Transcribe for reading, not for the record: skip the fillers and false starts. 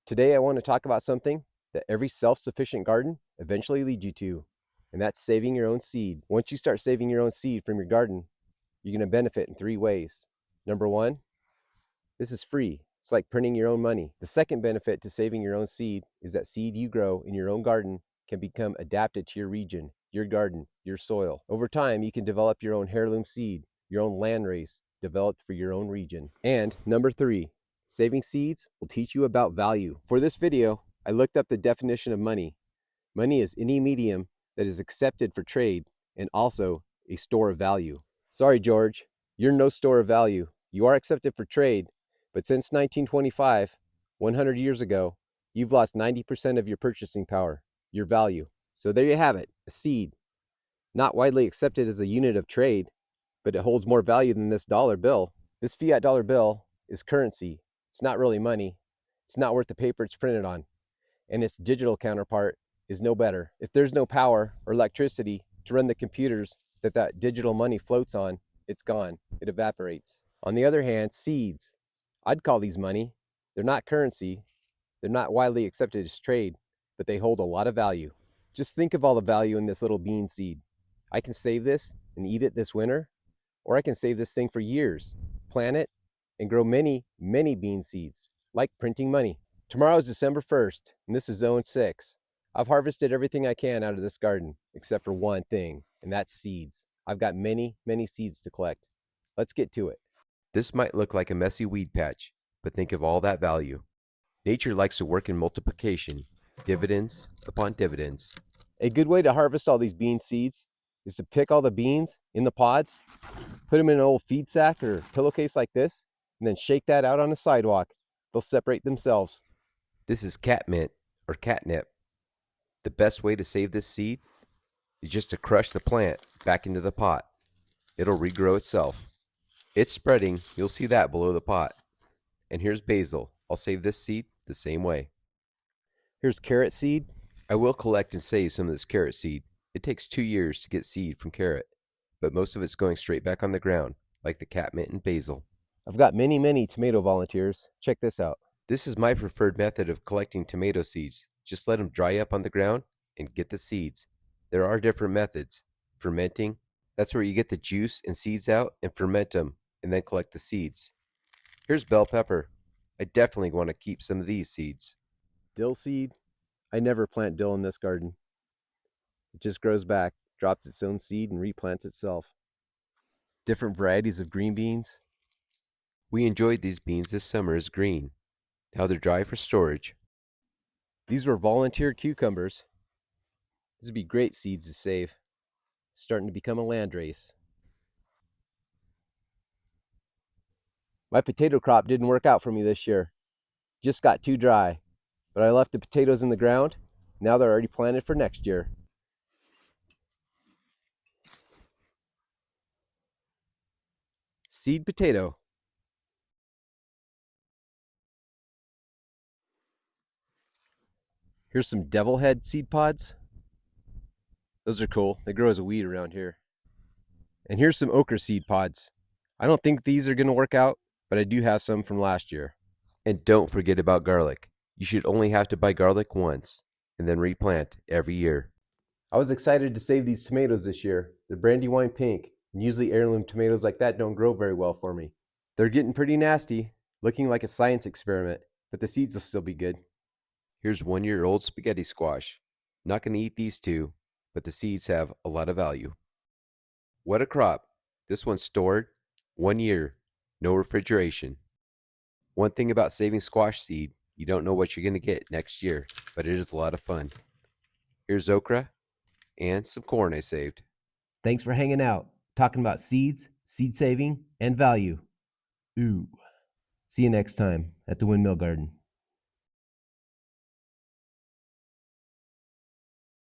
Today I want to talk about something that every self-sufficient garden eventually leads you to, and that's saving your own seed. Once you start saving your own seed from your garden, you're going to benefit in 3 ways. Number 1, this is free. It's like printing your own money. The second benefit to saving your own seed is that seed you grow in your own garden can become adapted to your region, your garden, your soil. Over time, you can develop your own heirloom seed, your own Landrace, developed for your own region. And number 3, saving seeds will teach you about value. For this video, I looked up the definition of money. Money is any medium that is accepted for trade and also a store of value. Sorry, George, you're no store of value. You are accepted for trade, but since 1925, 100 years ago, you've lost 90% of your purchasing power, your value. So there you have it, a seed. Not widely accepted as a unit of trade, but it holds more value than this dollar bill. This fiat dollar bill is currency. It's not really money. It's not worth the paper it's printed on. And its digital counterpart is no better. If there's no power or electricity to run the computers that digital money floats on, it's gone. It evaporates. On the other hand, seeds, I'd call these money. They're not currency. They're not widely accepted as trade, but they hold a lot of value. Just think of all the value in this little bean seed. I can save this and eat it this winter, or I can save this thing for years, plant it, and grow many, many bean seeds, like printing money. Tomorrow is December 1st, and this is zone 6. I've harvested everything I can out of this garden, except for one thing, and that's seeds. I've got many, many seeds to collect. Let's get to it. This might look like a messy weed patch, but think of all that value. Nature likes to work in multiplication, dividends upon dividends. A good way to harvest all these bean seeds is to pick all the beans in the pods, put them in an old feed sack or pillowcase like this, and then shake that out on a sidewalk. They'll separate themselves. This is catmint or catnip. The best way to save this seed is just to crush the plant back into the pot. It'll regrow itself. It's spreading, you'll see that below the pot. And here's basil. I'll save this seed the same way. Here's carrot seed. I will collect and save some of this carrot seed. It takes 2 years to get seed from carrot, but most of it's going straight back on the ground, like the catmint and basil. I've got many, many tomato volunteers. Check this out. This is my preferred method of collecting tomato seeds. Just let them dry up on the ground and get the seeds. There are different methods. Fermenting, that's where you get the juice and seeds out and ferment them and then collect the seeds. Here's bell pepper. I definitely want to keep some of these seeds. Dill seed. I never plant dill in this garden. It just grows back, drops its own seed, and replants itself. Different varieties of green beans. We enjoyed these beans this summer as green. Now they're dry for storage. These were volunteer cucumbers. These would be great seeds to save. Starting to become a landrace. My potato crop didn't work out for me this year. Just got too dry. But I left the potatoes in the ground. Now they're already planted for next year. Seed potato. Here's some devil head seed pods. Those are cool. They grow as a weed around here. And here's some okra seed pods. I don't think these are going to work out, but I do have some from last year. And don't forget about garlic. You should only have to buy garlic once and then replant every year. I was excited to save these tomatoes this year. They're brandywine pink, and usually heirloom tomatoes like that don't grow very well for me. They're getting pretty nasty, looking like a science experiment, but the seeds will still be good. Here's 1-year-old spaghetti squash. Not going to eat these two, but the seeds have a lot of value. What a crop. This one's stored 1 year, no refrigeration. One thing about saving squash seed, you don't know what you're going to get next year, but it is a lot of fun. Here's okra and some corn I saved. Thanks for hanging out, talking about seeds, seed saving, and value. Ooh. See you next time at the Windmill Garden.